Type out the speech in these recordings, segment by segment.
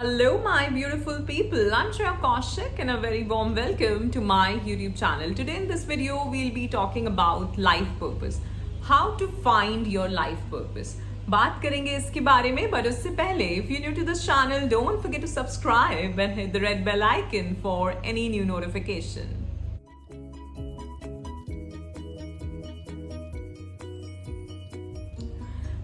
Hello, my beautiful people. I'm Shreya Kaushik, and a very warm welcome to my YouTube channel. Today, in this video, we'll be talking about life purpose. How to find your life purpose. बात करेंगे इसके बारे में, but उससे पहले, if you're new to this channel, don't forget to subscribe and hit the red bell icon for any new notification.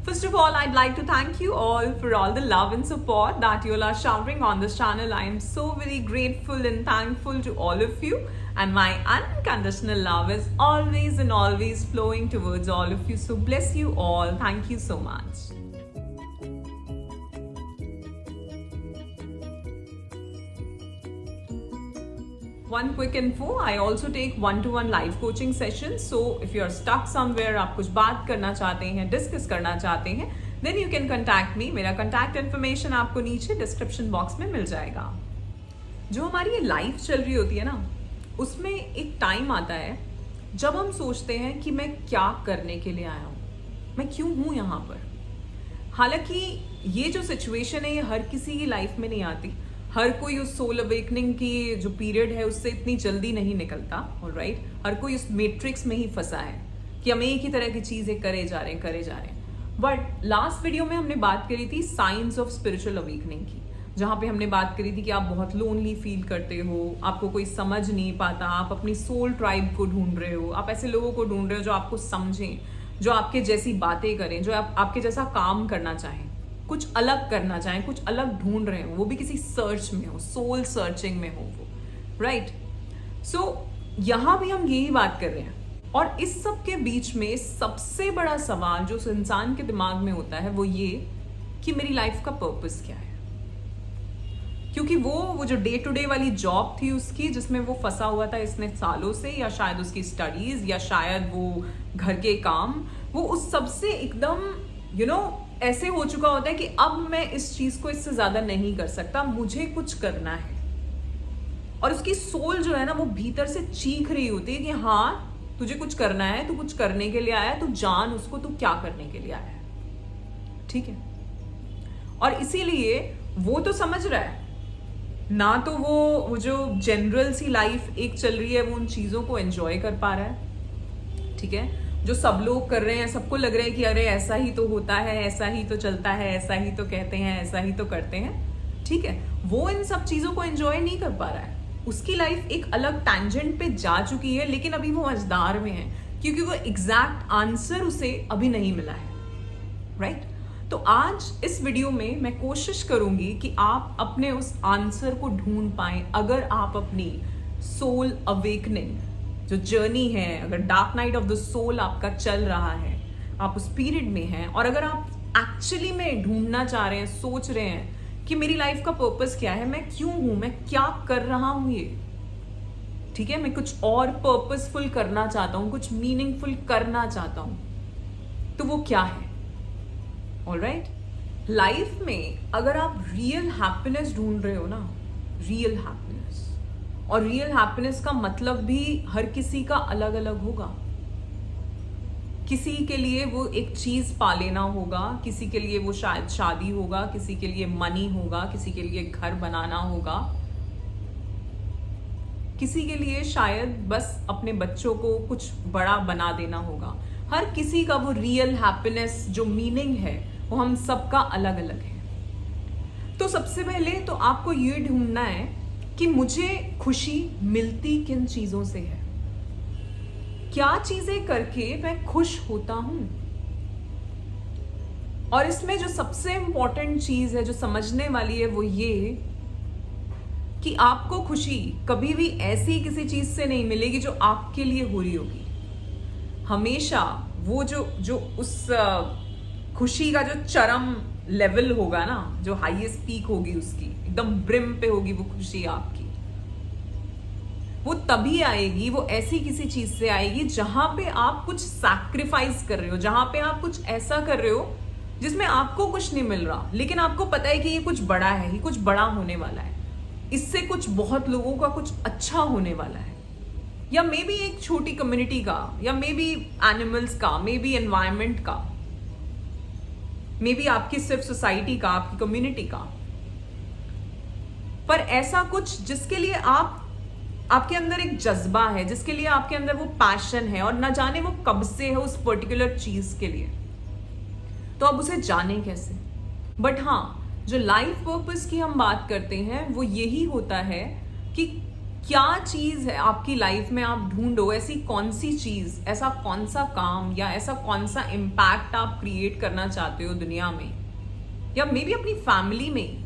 First of all, I'd like to thank you all for all the love and support that you all are showering on this channel. I am so very grateful and thankful to all of you, and my unconditional love is always and always flowing towards all of you. So bless you all. Thank you so much. One quick info, I also take one-to-one live coaching sessions. So if you are stuck somewhere, आप कुछ बात करना चाहते हैं, discuss करना चाहते हैं, then you can contact me. मेरा contact information आपको नीचे डिस्क्रिप्शन बॉक्स में मिल जाएगा. जो हमारी ये लाइफ चल रही होती है ना, उसमें एक टाइम आता है जब हम सोचते हैं कि मैं क्या करने के लिए आया हूँ, मैं क्यों हूँ यहाँ पर. हालांकि ये जो सिचुएशन है ये हर किसी की लाइफ में नहीं आती. हर कोई उस सोल अवेकनिंग की जो पीरियड है उससे इतनी जल्दी नहीं निकलता. ऑलराइट, हर कोई उस मैट्रिक्स में ही फंसा है कि हम एक ही तरह की चीजें करे जा रहे हैं. बट लास्ट वीडियो में हमने बात करी थी साइंस ऑफ स्पिरिचुअल अवेकनिंग की, जहाँ पे हमने बात करी थी कि आप बहुत लोनली फील करते हो, आपको कोई समझ नहीं पाता, आप अपनी सोल ट्राइब को ढूंढ रहे हो, आप ऐसे लोगों को ढूंढ रहे हो जो आपको समझें, जो आपके जैसी बातें करें, जो आपके जैसा काम करना चाहें, कुछ अलग करना चाहें, कुछ अलग ढूंढ रहे हो, वो भी किसी सर्च में हो, सोल सर्चिंग में हो वो. राइट, सो यहां भी हम यही बात कर रहे हैं. और इस सब के बीच में सबसे बड़ा सवाल जो उस इंसान के दिमाग में होता है वो ये कि मेरी लाइफ का पर्पस क्या है. क्योंकि वो जो डे टू डे वाली जॉब थी उसकी, जिसमें वो फंसा हुआ था इतने सालों से, या शायद उसकी स्टडीज, या शायद वो घर के काम, वो उस सबसे एकदम ऐसे हो चुका होता है कि अब मैं इस चीज को इससे ज्यादा नहीं कर सकता, मुझे कुछ करना है. और उसकी सोल जो है ना, वो भीतर से चीख रही होती है कि हाँ तुझे कुछ करना है, तू कुछ करने के लिए आया है, तू जान उसको, तू क्या करने के लिए आया है. ठीक है, और इसीलिए वो तो समझ रहा है ना, तो वो जो जनरल सी लाइफ एक चल रही है वो उन चीजों को एंजॉय कर पा रहा है. ठीक है, जो सब लोग कर रहे हैं, सबको लग रहा है कि अरे ऐसा ही तो होता है, ऐसा ही तो चलता है, ऐसा ही तो कहते हैं, ऐसा ही तो करते हैं. ठीक है, वो इन सब चीजों को एंजॉय नहीं कर पा रहा है. उसकी लाइफ एक अलग टैंजेंट पे जा चुकी है, लेकिन अभी वो मझदार में है क्योंकि वो एग्जैक्ट आंसर उसे अभी नहीं मिला है. राइट, तो आज इस वीडियो में मैं कोशिश करूंगी कि आप अपने उस आंसर को ढूंढ पाएं. अगर आप अपनी सोल अवेकनिंग जो जर्नी है, अगर dark night of the soul आपका चल रहा है, आप उस पीरियड में हैं, और अगर आप एक्चुअली में ढूंढना चाह रहे हैं, सोच रहे हैं कि मेरी लाइफ का पर्पस क्या है, मैं क्यों हूं, मैं क्या कर रहा हूं ये. ठीक है, मैं कुछ और पर्पसफुल करना चाहता हूं, कुछ मीनिंगफुल करना चाहता हूं, तो वो क्या है. ऑलराइट, लाइफ में अगर आप रियल हैप्पीनेस ढूंढ रहे हो ना, रियल हैप्पीनेस, और रियल हैप्पीनेस का मतलब भी हर किसी का अलग अलग होगा. किसी के लिए वो एक चीज पा लेना होगा, किसी के लिए वो शायद शादी होगा, किसी के लिए मनी होगा, किसी के लिए घर बनाना होगा, किसी के लिए शायद बस अपने बच्चों को कुछ बड़ा बना देना होगा. हर किसी का वो रियल हैप्पीनेस जो मीनिंग है वो हम सबका अलग अलग है. तो सबसे पहले तो आपको ये ढूंढना है कि मुझे खुशी मिलती किन चीजों से है, क्या चीजें करके मैं खुश होता हूं. और इसमें जो सबसे इंपॉर्टेंट चीज है जो समझने वाली है वो ये कि आपको खुशी कभी भी ऐसी किसी चीज से नहीं मिलेगी जो आपके लिए हो रही होगी. हमेशा वो जो उस खुशी का जो चरम लेवल होगा ना, जो हाईएस्ट पीक होगी उसकी, एकदम ब्रिम पे होगी वो खुशी आपकी, वो तभी आएगी, वो ऐसी किसी चीज से आएगी जहां पे आप कुछ सैक्रिफाइस कर रहे हो, जहां पे आप कुछ ऐसा कर रहे हो जिसमें आपको कुछ नहीं मिल रहा, लेकिन आपको पता है कि ये कुछ बड़ा है, ये कुछ बड़ा होने वाला है, इससे कुछ बहुत लोगों का कुछ अच्छा होने वाला है. या मे बी एक छोटी कम्युनिटी का, या मे बी एनिमल्स का, मे बी एनवायरमेंट का, मे बी आपकी सिर्फ सोसाइटी का, आपकी कम्युनिटी का. पर ऐसा कुछ जिसके लिए आपके अंदर एक जज्बा है, जिसके लिए आपके अंदर वो पैशन है और ना जाने वो कब से है उस पर्टिकुलर चीज के लिए, तो अब उसे जाने कैसे। बट हाँ, जो लाइफ पर्पस की हम बात करते हैं वो यही होता है कि क्या चीज है आपकी लाइफ में, आप ढूंढो ऐसी कौन सी चीज, ऐसा कौन सा काम या ऐसा कौन सा इम्पैक्ट आप क्रिएट करना चाहते हो दुनिया में या मे बी अपनी फैमिली में,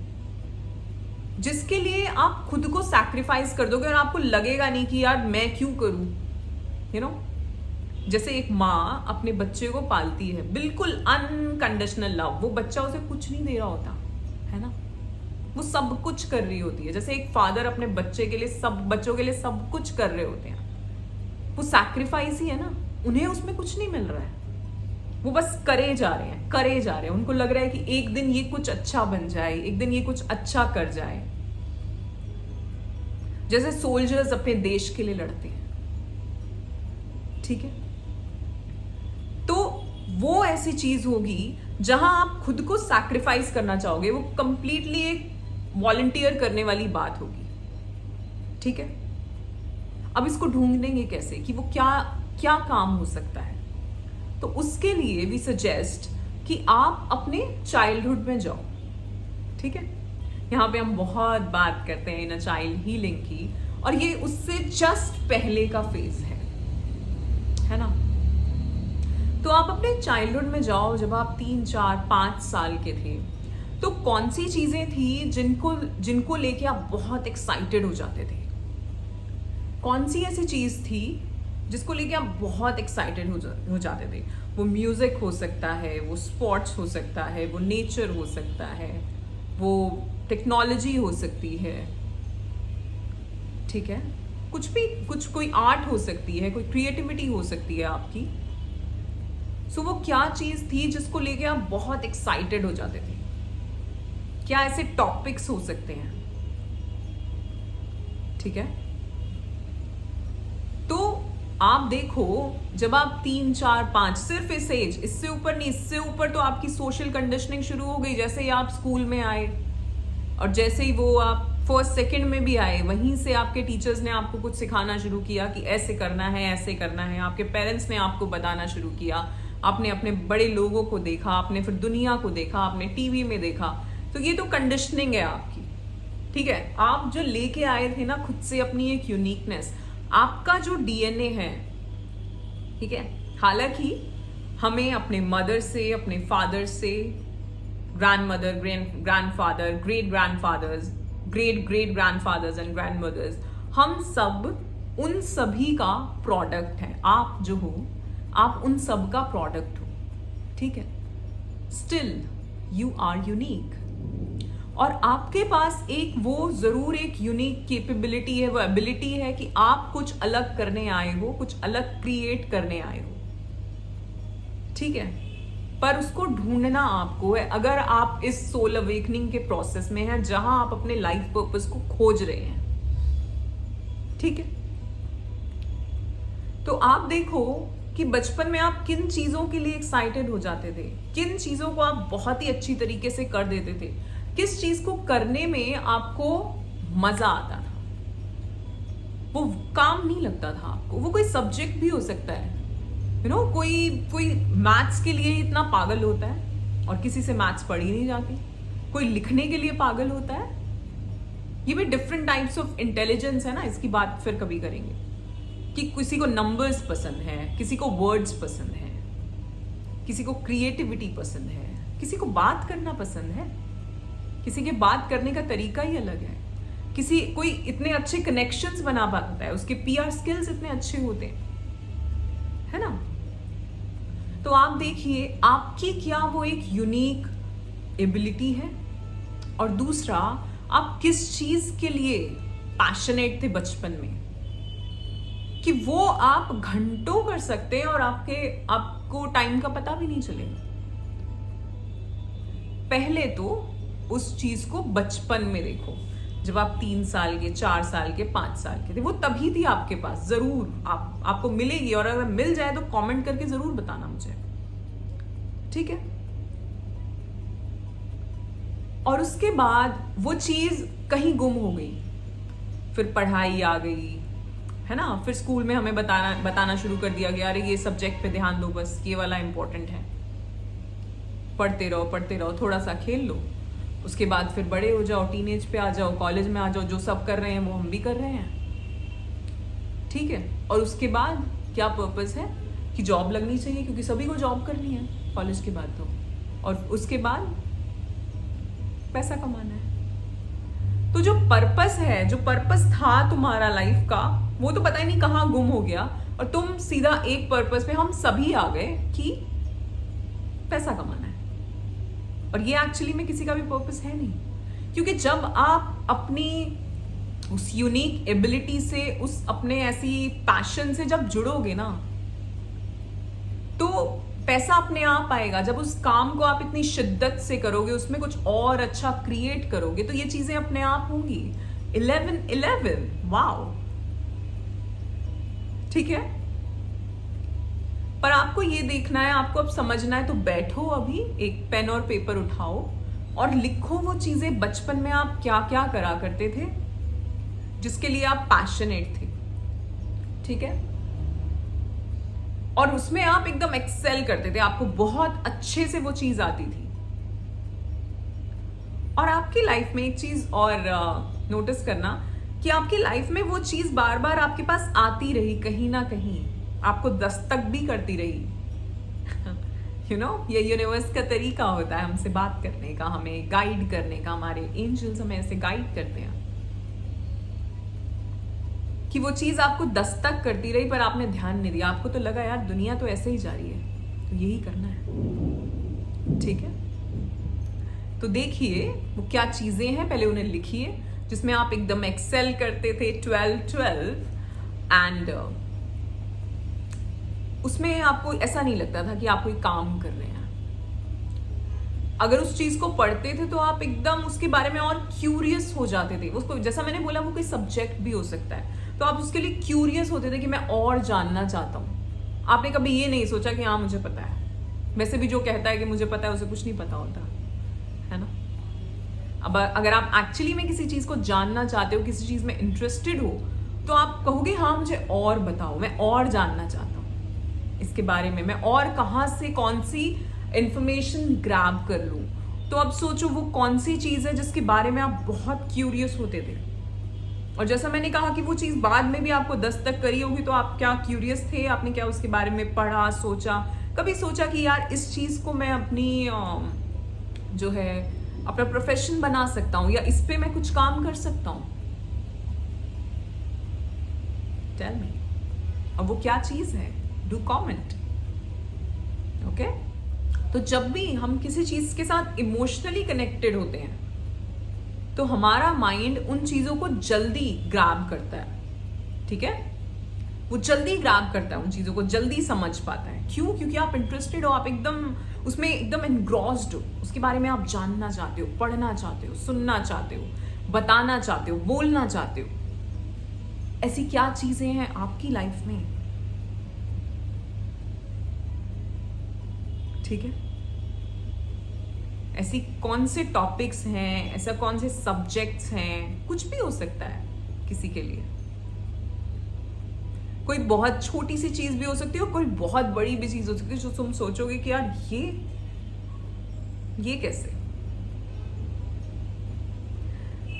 जिसके लिए आप खुद को सैक्रिफाइस कर दोगे और आपको लगेगा नहीं कि यार मैं क्यों करूं। यू नो, जैसे एक माँ अपने बच्चे को पालती है, बिल्कुल अनकंडीशनल लव, वो बच्चा उसे कुछ नहीं दे रहा होता है ना, वो सब कुछ कर रही होती है। जैसे एक फादर अपने बच्चे के लिए, सब बच्चों के लिए सब कुछ कर रहे होते हैं, वो सैक्रिफाइस ही है ना। उन्हें उसमें कुछ नहीं मिल रहा है, वो बस करे जा रहे हैं, करे जा रहे हैं। उनको लग रहा है कि एक दिन ये कुछ अच्छा बन जाए, एक दिन ये कुछ अच्छा कर जाए। जैसे सोल्जर्स अपने देश के लिए लड़ते हैं, ठीक है, तो वो ऐसी चीज होगी जहां आप खुद को सैक्रिफाइस करना चाहोगे। वो कंप्लीटली एक वॉलंटियर करने वाली बात होगी, ठीक है। अब इसको ढूंढेंगे कैसे कि वो क्या क्या काम हो सकता है। तो उसके लिए भी सजेस्ट कि आप अपने चाइल्डहुड में जाओ, ठीक है। यहाँ पे हम बहुत बात करते हैं इन चाइल्ड हीलिंग की, और ये उससे जस्ट पहले का फेज है ना। तो आप अपने चाइल्डहुड में जाओ, जब आप 3, 4, 5 साल के थे, तो कौन सी चीजें थी जिनको लेके आप बहुत एक्साइटेड हो जाते थे। कौन सी ऐसी चीज थी जिसको लेके आप बहुत एक्साइटेड हो जाते थे। वो म्यूजिक हो सकता है, वो स्पोर्ट्स हो सकता है, वो नेचर हो सकता है, वो टेक्नोलॉजी हो सकती है, ठीक है, कुछ भी, कोई आर्ट हो सकती है, कोई क्रिएटिविटी हो सकती है आपकी। सो वो क्या चीज थी जिसको लेके आप बहुत एक्साइटेड हो जाते थे। क्या ऐसे टॉपिक्स हो सकते हैं, ठीक है। तो आप देखो, जब आप 3, 4, 5, सिर्फ इस एज, इससे ऊपर नहीं, इससे ऊपर तो आपकी सोशल कंडीशनिंग शुरू हो गई। जैसे ही आप स्कूल में आए और जैसे ही वो आप फर्स्ट सेकंड में भी आए, वहीं से आपके टीचर्स ने आपको कुछ सिखाना शुरू किया कि ऐसे करना है, ऐसे करना है। आपके पेरेंट्स ने आपको बताना शुरू किया, आपने अपने बड़े लोगों को देखा, आपने फिर दुनिया को देखा, आपने टीवी में देखा। तो ये तो कंडीशनिंग है आपकी, ठीक है। आप जो लेके आए थे ना खुद से अपनी एक यूनिकनेस, आपका जो डीएनए है, ठीक है। हालांकि हमें अपने मदर से, अपने फादर से, grandmother, grandfather, great grandfathers, great great grandfathers and grandmother's, हम सब उन सभी का प्रोडक्ट है। आप जो हो, आप उन सब का प्रोडक्ट हो, ठीक है। स्टिल यू आर यूनिक, और आपके पास एक वो जरूर एक यूनिक कैपेबिलिटी है, वो एबिलिटी है कि आप कुछ अलग करने आए हो, कुछ अलग क्रिएट करने आए हो, ठीक है। पर उसको ढूंढना आपको है। अगर आप इस सोल अवेकनिंग के प्रोसेस में हैं जहां आप अपने लाइफ पर्पस को खोज रहे हैं, ठीक है, तो आप देखो कि बचपन में आप किन चीजों के लिए एक्साइटेड हो जाते थे, किन चीजों को आप बहुत ही अच्छी तरीके से कर देते थे, किस चीज को करने में आपको मजा आता था। वो काम नहीं लगता था आपको, वो कोई सब्जेक्ट भी हो सकता है, यू नो, कोई मैथ्स के लिए इतना पागल होता है और किसी से मैथ्स पढ़ी नहीं जाती, कोई लिखने के लिए पागल होता है। ये भी डिफरेंट टाइप्स ऑफ इंटेलिजेंस है ना, इसकी बात फिर कभी करेंगे कि किसी को नंबर्स पसंद है, किसी को वर्ड्स पसंद है, किसी को क्रिएटिविटी पसंद है, किसी को बात करना पसंद है, किसी के बात करने का तरीका ही अलग है, कोई इतने अच्छे कनेक्शंस बना पाता है, उसके पीआर स्किल्स इतने अच्छे होते हैं, है ना। तो आप देखिए आपकी क्या वो एक यूनिक एबिलिटी है, और दूसरा आप किस चीज के लिए पैशनेट थे बचपन में कि वो आप घंटों कर सकते हैं और आपको टाइम का पता भी नहीं चलेगा। पहले तो उस चीज को बचपन में देखो, जब आप 3 साल के, 4 साल के, 5 साल के थे, वो तभी थी आपके पास। जरूर आपको मिलेगी, और अगर मिल जाए तो कमेंट करके जरूर बताना मुझे, ठीक है। और उसके बाद वो चीज कहीं गुम हो गई, फिर पढ़ाई आ गई, है ना, फिर स्कूल में हमें बताना शुरू कर दिया गया, अरे ये सब्जेक्ट पे ध्यान दो, बस ये वाला इंपॉर्टेंट है, पढ़ते रहो, थोड़ा सा खेल लो। उसके बाद फिर बड़े हो जाओ, टीनेज पे आ जाओ, कॉलेज में आ जाओ, जो सब कर रहे हैं वो हम भी कर रहे हैं, ठीक है। और उसके बाद क्या पर्पस है कि जॉब लगनी चाहिए, क्योंकि सभी को जॉब करनी है कॉलेज के बाद तो, और उसके बाद पैसा कमाना है। तो जो पर्पस है, जो पर्पस था तुम्हारा लाइफ का, वो तो पता ही नहीं कहाँ गुम हो गया, और तुम सीधा एक पर्पस पे हम सभी आ गए कि पैसा कमाना है। और ये एक्चुअली में किसी का भी पर्पस है नहीं, क्योंकि जब आप अपनी उस यूनिक एबिलिटी से, उस अपने ऐसी पैशन से जब जुड़ोगे ना, तो पैसा अपने आप आएगा। जब उस काम को आप इतनी शिद्दत से करोगे, उसमें कुछ और अच्छा क्रिएट करोगे, तो ये चीजें अपने आप होंगी। 11-11 वाओ, ठीक है। पर आपको ये देखना है, आपको अब समझना है, तो बैठो अभी, एक पेन और पेपर उठाओ और लिखो वो चीजें बचपन में आप क्या क्या करा करते थे, जिसके लिए आप पैशनेट थे, ठीक है। और उसमें आप एकदम एक्सेल करते थे, आपको बहुत अच्छे से वो चीज आती थी। और आपकी लाइफ में एक चीज और नोटिस करना कि आपकी लाइफ में वो चीज बार बार आपके पास आती रही, कहीं ना कहीं आपको दस्तक भी करती रही। यू नो, ये यूनिवर्स का तरीका होता है हमसे बात करने का, हमें गाइड करने का। हमारे एंजल्स हमें ऐसे गाइड करते हैं कि वो चीज आपको दस्तक करती रही, पर आपने ध्यान नहीं दिया। आपको तो लगा यार दुनिया तो ऐसे ही जा रही है, तो यही करना है, ठीक है। तो देखिए वो क्या चीजें हैं, पहले उन्हें लिखिए, जिसमें आप एकदम एक्सेल करते थे 12-12, एंड उसमें आपको ऐसा नहीं लगता था कि आप कोई काम कर रहे हैं। अगर उस चीज को पढ़ते थे तो आप एकदम उसके बारे में और क्यूरियस हो जाते थे। उसको, जैसा मैंने बोला, वो कोई सब्जेक्ट भी हो सकता है, तो आप उसके लिए क्यूरियस होते थे कि मैं और जानना चाहता हूँ। आपने कभी ये नहीं सोचा कि हाँ मुझे पता है। वैसे भी जो कहता है कि मुझे पता है, उसे कुछ नहीं पता होता है ना। अब अगर आप एक्चुअली में किसी चीज को जानना चाहते हो, किसी चीज में इंटरेस्टेड हो, तो आप कहोगे हाँ मुझे और बताओ, मैं और जानना चाहता हूँ इसके बारे में, मैं और कहाँ से कौन सी इंफॉर्मेशन ग्रैब कर लूं। तो अब सोचो वो कौन सी चीज है जिसके बारे में आप बहुत क्यूरियस होते थे, और जैसा मैंने कहा कि वो चीज बाद में भी आपको दस्तक करी होगी, तो आप क्या क्यूरियस थे, आपने क्या उसके बारे में पढ़ा, सोचा, कभी सोचा कि यार इस चीज को मैं अपनी जो है अपना प्रोफेशन बना सकता हूं, या इस पे मैं कुछ काम कर सकता हूं? Tell me. अब वो क्या चीज है? Do comment, okay. तो जब भी हम किसी चीज के साथ इमोशनली कनेक्टेड होते हैं, तो हमारा माइंड उन चीजों को जल्दी ग्रैब करता है, ठीक है। वो जल्दी ग्रैब करता है, उन चीजों को जल्दी समझ पाता है। क्यों? क्योंकि आप इंटरेस्टेड हो, आप एकदम उसमें एकदम एनग्रॉस्ड हो, उसके बारे में आप जानना चाहते हो, पढ़ना चाहते हो, सुनना चाहते हो, बताना चाहते हो, बोलना चाहते हो। ऐसी क्या चीजें हैं आपकी लाइफ में, ठीक है। ऐसी कौन से टॉपिक्स हैं, ऐसा कौन से सब्जेक्ट्स हैं, कुछ भी हो सकता है किसी के लिए। कोई बहुत छोटी सी चीज भी हो सकती है और कोई बहुत बड़ी भी चीज हो सकती है, जो तुम सोचोगे कि यार ये कैसे।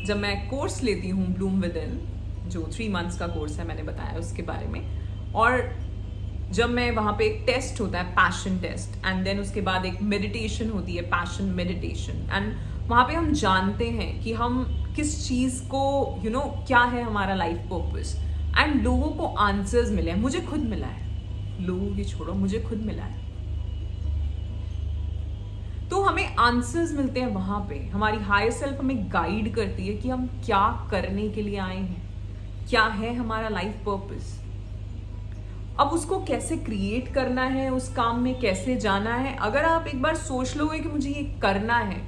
जब मैं कोर्स लेती हूँ ब्लूम विद इन, जो 3 months का कोर्स है, मैंने बताया उसके बारे में, और जब मैं वहां पे एक टेस्ट होता है, पैशन टेस्ट, एंड देन उसके बाद एक मेडिटेशन होती है, पैशन मेडिटेशन, एंड वहां पे हम जानते हैं कि हम किस चीज को क्या है हमारा लाइफ पर्पस, एंड लोगों को आंसर्स मिले हैं। मुझे खुद मिला है, लोगों की छोड़ो, मुझे खुद मिला है। तो हमें आंसर्स मिलते हैं वहां पे, हमारी हायर सेल्फ हमें गाइड करती है कि हम क्या करने के लिए आए हैं, क्या है हमारा लाइफ पर्पस। अब उसको कैसे क्रिएट करना है, उस काम में कैसे जाना है, अगर आप एक बार सोच लोगे कि मुझे ये करना है,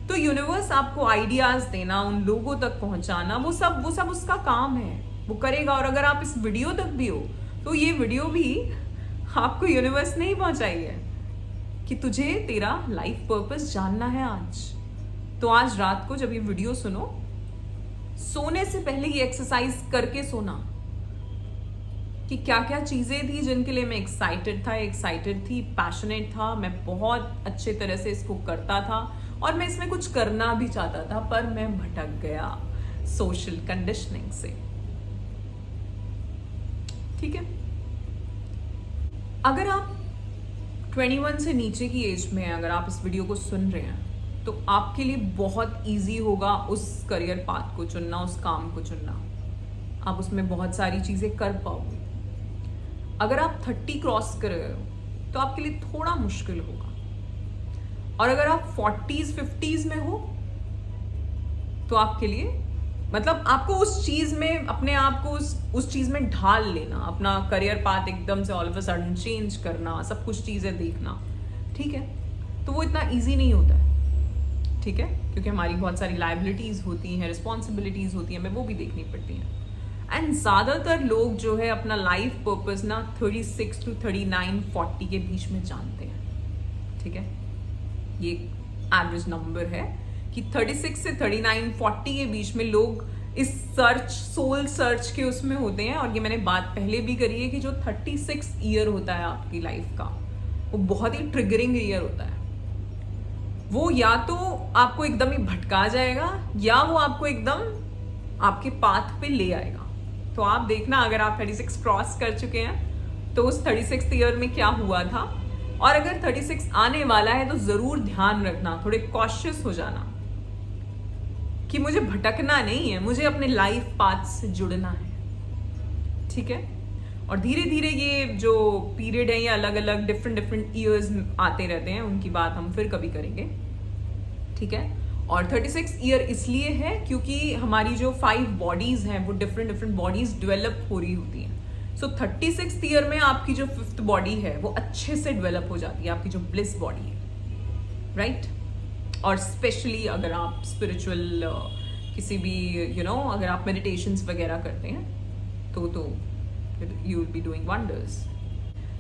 तो यूनिवर्स आपको आइडियाज देना, उन लोगों तक पहुंचाना, वो सब उसका काम है, वो करेगा। और अगर आप इस वीडियो तक भी हो, तो ये वीडियो भी आपको यूनिवर्स ने ही पहुंचाई है कि तुझे तेरा लाइफ पर्पस जानना है आज, तो आज रात को जब ये वीडियो सुनो, सोने से पहले ये एक्सरसाइज करके सोना कि क्या क्या चीजें थी जिनके लिए मैं एक्साइटेड थी, पैशनेट था, मैं बहुत अच्छे तरह से इसको करता था और मैं इसमें कुछ करना भी चाहता था, पर मैं भटक गया सोशल कंडीशनिंग से। ठीक है, अगर आप 21 से नीचे की एज में हैं, अगर आप इस वीडियो को सुन रहे हैं, तो आपके लिए बहुत इजी होगा उस करियर पाथ को चुनना, उस काम को चुनना। आप उसमें बहुत सारी चीजें कर पाओगे। अगर आप 30 क्रॉस कर रहे हो तो आपके लिए थोड़ा मुश्किल होगा, और अगर आप 40s 50s में हो तो आपके लिए मतलब आपको उस चीज में अपने आप को उस चीज में ढाल लेना, अपना करियर पाथ एकदम से all of a sudden change करना, सब कुछ चीजें देखना। ठीक है, तो वो इतना इजी नहीं होता है। ठीक है, क्योंकि हमारी बहुत सारी लायबिलिटीज होती हैं, रिस्पॉन्सिबिलिटीज होती हैं, हमें वो भी देखनी पड़ती हैं। एंड ज्यादातर लोग जो है अपना लाइफ पर्पस ना 36 to 39 40 के बीच में जानते हैं। ठीक है, ये एवरेज नंबर है कि 36 से 39 40 के बीच में लोग इस सोल सर्च के उसमें होते हैं। और ये मैंने बात पहले भी करी है कि जो 36 ईयर होता है आपकी लाइफ का, वो बहुत ही ट्रिगरिंग ईयर होता है। वो या तो आपको एकदम ही भटका जाएगा या वो आपको एकदम आपके पाथ पे ले आएगा। तो आप देखना, अगर आप 36 क्रॉस कर चुके हैं तो उस 36 ईयर में क्या हुआ था, और अगर 36 आने वाला है तो जरूर ध्यान रखना, थोड़े कॉशियस हो जाना कि मुझे भटकना नहीं है, मुझे अपने लाइफ पाथ से जुड़ना है। ठीक है, और धीरे धीरे ये जो पीरियड है, ये अलग अलग डिफरेंट ईयर्स आते रहते हैं, उनकी बात हम फिर कभी करेंगे। ठीक है, और 36 ईयर इसलिए है क्योंकि हमारी जो 5 बॉडीज हैं वो डिफरेंट बॉडीज डेवलप हो रही होती हैं। सो 36 ईयर में आपकी जो 5th बॉडी है वो अच्छे से डेवलप हो जाती है, आपकी जो ब्लिस बॉडी है, राइट। और स्पेशली अगर आप स्पिरिचुअल किसी भी अगर आप मेडिटेशंस वगैरह करते हैं तो you will be doing wonders.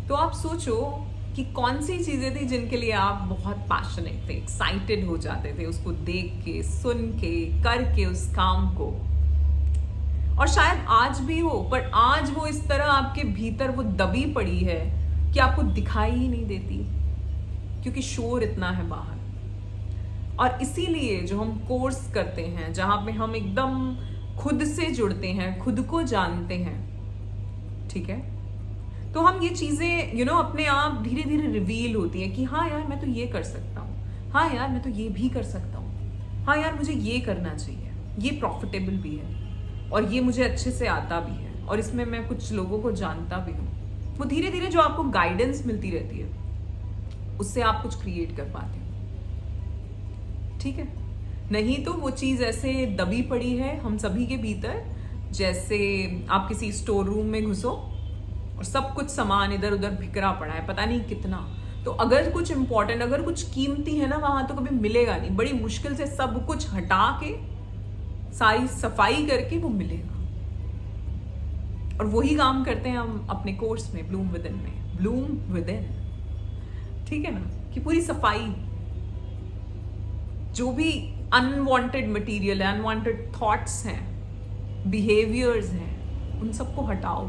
तो आप सोचो कि कौन सी चीजें थी जिनके लिए आप बहुत पैशनेट थे, एक्साइटेड हो जाते थे उसको देख के, सुन के, करके उस काम को। और शायद आज भी हो, पर आज वो इस तरह आपके भीतर वो दबी पड़ी है कि आपको दिखाई ही नहीं देती, क्योंकि शोर इतना है बाहर। और इसीलिए जो हम कोर्स करते हैं, जहां पे हम एकदम खुद से जुड़ते हैं, खुद को जानते हैं, ठीक है, तो हम ये चीजें अपने आप धीरे धीरे रिवील होती है कि हाँ यार मैं तो ये कर सकता हूँ, हाँ यार मैं तो ये भी कर सकता हूँ, हाँ यार मुझे ये करना चाहिए, ये प्रॉफिटेबल भी है और ये मुझे अच्छे से आता भी है और इसमें मैं कुछ लोगों को जानता भी हूँ। वो धीरे धीरे जो आपको गाइडेंस मिलती रहती है उससे आप कुछ क्रिएट कर पाते हो। ठीक है, नहीं तो वो चीज ऐसे दबी पड़ी है हम सभी के भीतर, जैसे आप किसी स्टोर रूम में घुसो और सब कुछ सामान इधर उधर बिखरा पड़ा है, पता नहीं कितना। तो अगर कुछ इंपॉर्टेंट, अगर कुछ कीमती है ना, वहां तो कभी मिलेगा नहीं, बड़ी मुश्किल से सब कुछ हटा के सारी सफाई करके वो मिलेगा। और वही काम करते हैं हम अपने कोर्स में, ब्लूम विद इन में, ब्लूम विद इन, ठीक है ना, कि पूरी सफाई, जो भी अनवांटेड मटेरियल है, अनवांटेड थॉट्स हैं, बिहेवियर्स हैं, उन सबको हटाओ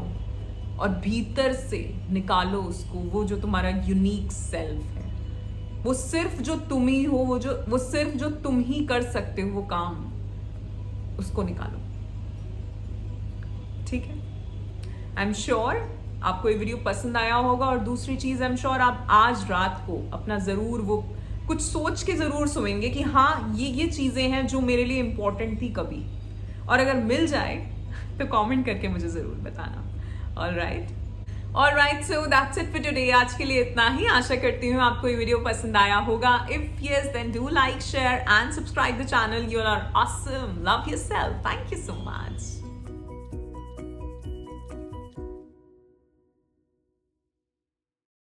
और भीतर से निकालो उसको, वो जो तुम्हारा यूनिक सेल्फ है, वो सिर्फ जो तुम ही हो, वो सिर्फ जो तुम ही कर सकते हो वो काम, उसको निकालो। ठीक है, आई एम श्योर आपको ये वीडियो पसंद आया होगा। और दूसरी चीज, आई एम श्योर आप आज रात को अपना जरूर वो कुछ सोच के जरूर सोएंगे कि हाँ ये चीजें हैं जो मेरे लिए इंपॉर्टेंट थी कभी, और अगर मिल जाए तो कमेंट करके मुझे जरूर बताना। Alright, so that's it for today. आज के लिए इतना ही। आशा करती हूँ आपको ये वीडियो पसंद आया होगा। If yes, then do like, share and subscribe the channel. You are awesome. Love yourself. Thank you so much.